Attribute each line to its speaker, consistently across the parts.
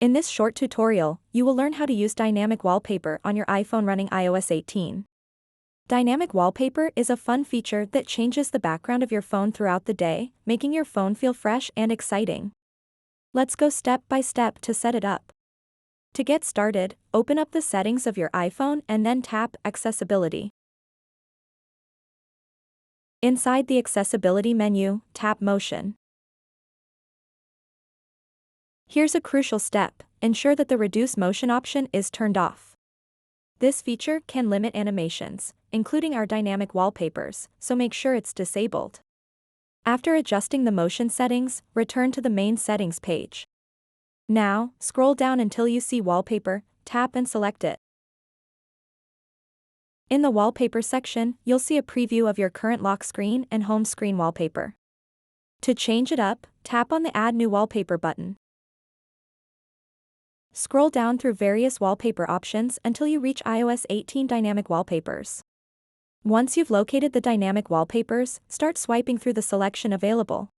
Speaker 1: In this short tutorial, you will learn how to use dynamic wallpaper on your iPhone running iOS 18. Dynamic wallpaper is a fun feature that changes the background of your phone throughout the day, making your phone feel fresh and exciting. Let's go step by step to set it up. To get started, open up the settings of your iPhone and then tap Accessibility. Inside the Accessibility menu, tap Motion. Here's a crucial step: ensure that the Reduce Motion option is turned off. This feature can limit animations, including our dynamic wallpapers, so make sure it's disabled. After adjusting the motion settings, return to the main settings page. Now, scroll down until you see Wallpaper, tap and select it. In the Wallpaper section, you'll see a preview of your current lock screen and home screen wallpaper. To change it up, tap on the Add New Wallpaper button. Scroll down through various wallpaper options until you reach iOS 18 Dynamic Wallpapers. Once you've located the dynamic wallpapers, start swiping through the selection available.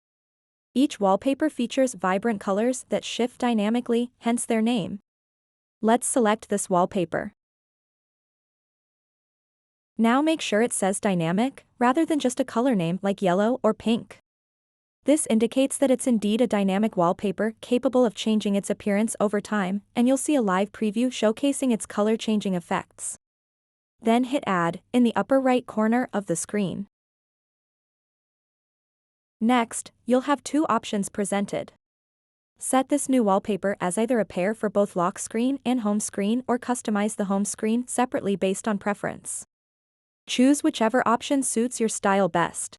Speaker 1: Each wallpaper features vibrant colors that shift dynamically, hence their name. Let's select this wallpaper. Now make sure it says dynamic, rather than just a color name like yellow or pink. This indicates that it's indeed a dynamic wallpaper capable of changing its appearance over time, and you'll see a live preview showcasing its color-changing effects. Then hit Add in the upper right corner of the screen. Next, you'll have two options presented. Set this new wallpaper as either a pair for both lock screen and home screen, or customize the home screen separately based on preference. Choose whichever option suits your style best.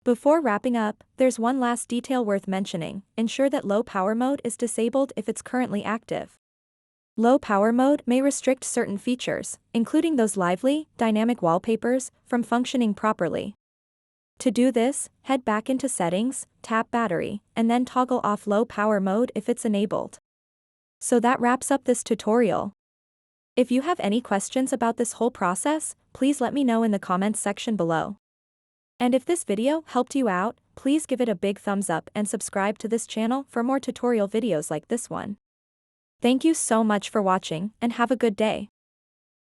Speaker 1: Before wrapping up, there's one last detail worth mentioning: ensure that low power mode is disabled if it's currently active. Low power mode may restrict certain features, including those lively, dynamic wallpapers, from functioning properly. To do this, head back into Settings, tap Battery, and then toggle off low power mode if it's enabled. So that wraps up this tutorial. If you have any questions about this whole process, please let me know in the comments section below. And if this video helped you out, please give it a big thumbs up and subscribe to this channel for more tutorial videos like this one. Thank you so much for watching, and have a good day.